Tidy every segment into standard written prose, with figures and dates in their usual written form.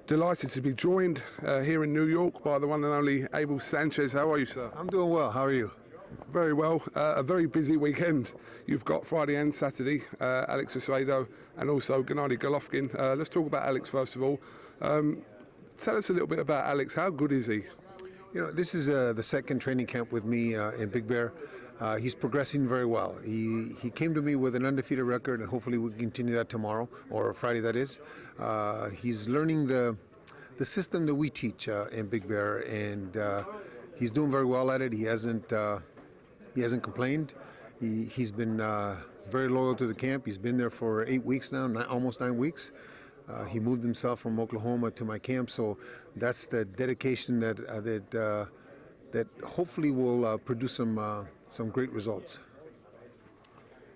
Delighted to be joined here in New York by the one and only ABEL Sanchez. How are you, sir? I'm doing well. How are you? Very well. A very busy weekend. You've got Friday and Saturday, Alex Acevedo and also Gennady Golovkin. Let's talk about Alex first of all. Tell us a little bit about Alex. How good is he? You know, this is the second training camp with me in Big Bear. He's progressing very well. He came to me with an undefeated record, and hopefully we can continue that tomorrow, or Friday that is. He's learning the system that we teach in Big Bear, and he's doing very well at it. He hasn't complained. He's been very loyal to the camp. He's been there for 8 weeks now, almost 9 weeks. He moved himself from Oklahoma to my camp, so that's the dedication that hopefully will produce some great results.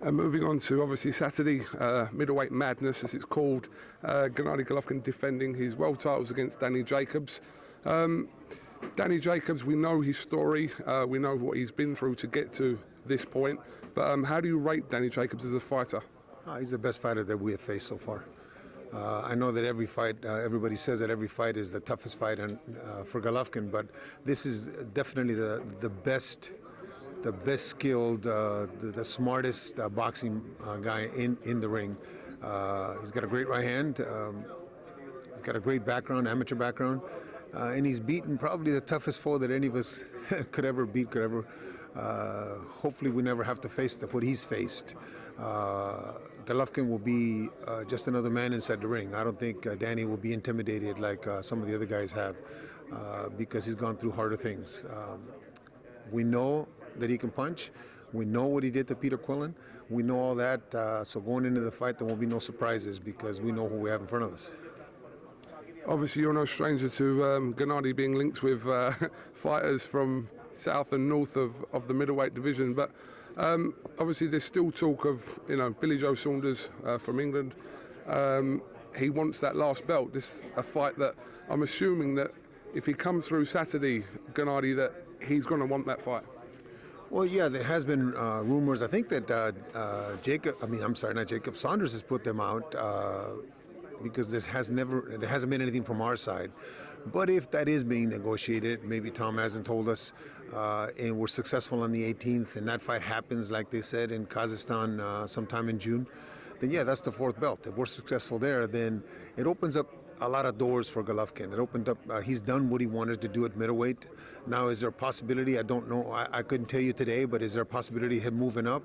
And moving on to obviously Saturday, middleweight madness as it's called. Gennady Golovkin defending his world titles against Danny Jacobs. Danny Jacobs, we know his story, we know what he's been through to get to this point, but how do you rate Danny Jacobs as a fighter? He's the best fighter that we have faced so far. I know that every fight, everybody says that every fight is the toughest fight for Golovkin, but this is definitely the best skilled, the smartest boxing guy in the ring. He's got a great right hand. He's got a great background, amateur background, and he's beaten probably the toughest foe that any of us could ever beat, hopefully we never have to face what he's faced. Golovkin will be just another man inside the ring. I don't think Danny will be intimidated like some of the other guys have because he's gone through harder things. We know that he can punch. We know what he did to Peter Quillen. We know all that. So going into the fight, there won't be no surprises because we know who we have in front of us. Obviously, you're no stranger to Gennady being linked with fighters from south and north of the middleweight division, but obviously there's still talk of Billy Joe Saunders from England. He wants that last belt. This is a fight that I'm assuming that if he comes through Saturday, Gennady, that he's going to want that fight. Well, yeah, there has been rumors. I think that Saunders has put them out because there hasn't been anything from our side. But if that is being negotiated, maybe Tom hasn't told us, and we're successful on the 18th, and that fight happens, like they said, in Kazakhstan sometime in June, then yeah, that's the fourth belt. If we're successful there, then it opens up a lot of doors for Golovkin. It opened up, he's done what he wanted to do at middleweight. Now, is there a possibility? I don't know. I couldn't tell you today, but is there a possibility of him moving up?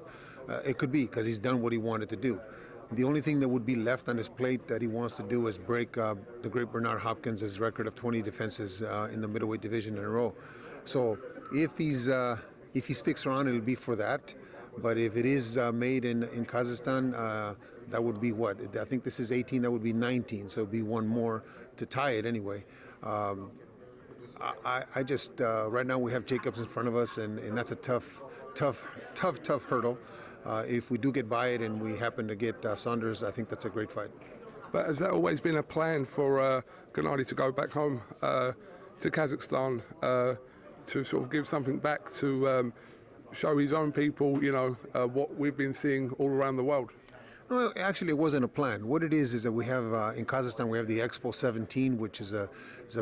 It could be, because he's done what he wanted to do. The only thing that would be left on his plate that he wants to do is break the great Bernard Hopkins' record of 20 defenses in the middleweight division in a row. So if he sticks around, it'll be for that. But if it is made in Kazakhstan, that would be what? I think this is 18, that would be 19, so it'll be one more to tie it anyway. I just, right now we have Jacobs in front of us, and that's a tough hurdle. If we do get by it and we happen to get Saunders, I think that's a great fight. But has that always been a plan for Gennady to go back home to Kazakhstan to sort of give something back to show his own people, what we've been seeing all around the world? No, actually, it wasn't a plan. What it is that we have in Kazakhstan, we have the Expo 17, which is a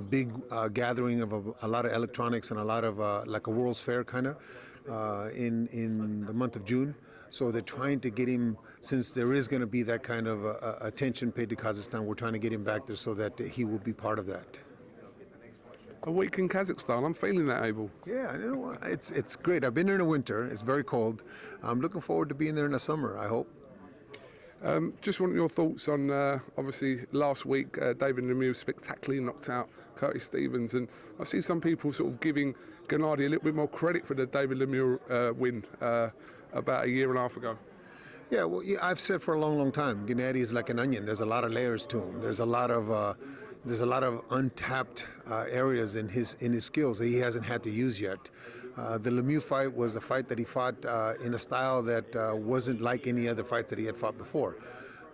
big gathering of a lot of electronics and a lot of like a World's Fair kind of in the month of June. So they're trying to get him, since there is going to be that kind of attention paid to Kazakhstan, we're trying to get him back there so that he will be part of that. A week in Kazakhstan, I'm feeling that, Abel. Yeah, it's great. I've been there in the winter. It's very cold. I'm looking forward to being there in the summer, I hope. Just want your thoughts on, obviously, last week, David Lemieux spectacularly knocked out Curtis Stevens, and I see some people sort of giving Gennady a little bit more credit for the David Lemieux win about a year and a half ago. Yeah, well, I've said for a long time, Gennady is like an onion. There's a lot of layers to him. There's a lot of untapped areas in his skills that he hasn't had to use yet. The Lemieux fight was a fight that he fought in a style that wasn't like any other fights that he had fought before.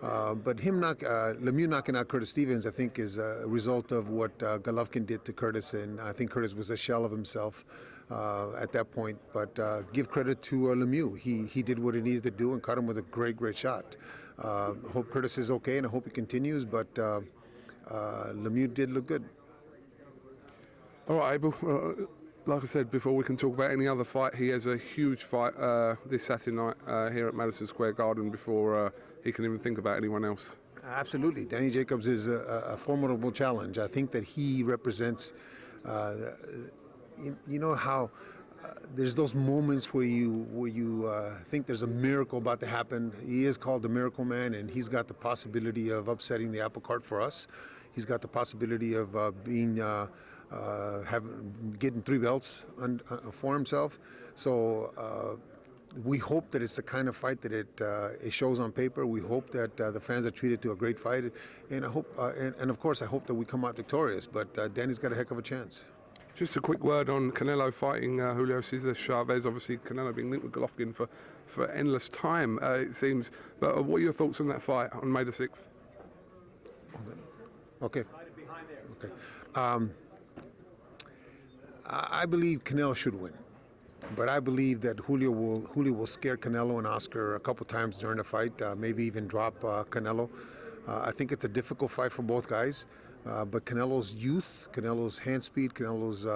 But Lemieux knocking out Curtis Stevens, I think, is a result of what Golovkin did to Curtis, and I think Curtis was a shell of himself at that point. But give credit to Lemieux. He did what he needed to do and caught him with a great shot. I hope Curtis is okay, and I hope he continues, but Lemieux did look good. All right, Abel. Like I said before, we can talk about any other fight. He has a huge fight this Saturday night here at Madison Square Garden before he can even think about anyone else. Absolutely. Danny Jacobs is a formidable challenge. I think that he represents, you know how there's those moments where you think there's a miracle about to happen. He is called the Miracle Man, and he's got the possibility of upsetting the apple cart for us. He's got the possibility of getting 3 belts for himself. So we hope that it's the kind of fight that it shows on paper. We hope that the fans are treated to a great fight, and I hope, and of course, I hope that we come out victorious. But Danny's got a heck of a chance. Just a quick word on Canelo fighting Julio Cesar Chavez. Obviously, Canelo being linked with Golovkin for endless time, it seems. But what are your thoughts on that fight on May the 6th? Okay. I believe Canelo should win, but I believe that Julio will scare Canelo and Oscar a couple times during the fight, maybe even drop Canelo. I think it's a difficult fight for both guys, but Canelo's youth, Canelo's hand speed, Canelo's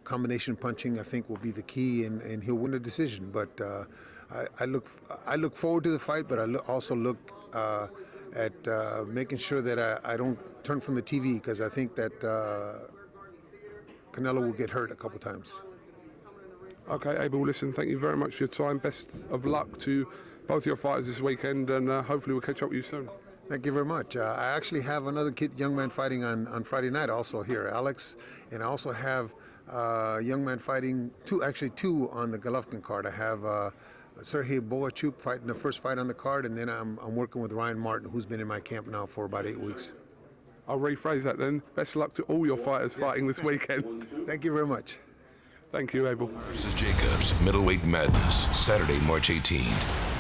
combination punching, I think will be the key, and he'll win a decision. But I look forward to the fight, but I also look at making sure that I don't turn from the TV, because I think that Canelo will get hurt a couple times. Okay, Abel, listen, thank you very much for your time. Best of luck to both your fighters this weekend, and hopefully we'll catch up with you soon. Thank you very much. I actually have another young man fighting on Friday night also here, Alex, and I also have a young man fighting, two on the Golovkin card. I have Sergey Boachuk fighting the first fight on the card, and then I'm working with Ryan Martin, who's been in my camp now for about 8 weeks. I'll rephrase that then. Best of luck to all your fighters fighting this weekend. Thank you very much. Thank you, Abel. Versus Jacobs, Middleweight Madness, Saturday, March 18th.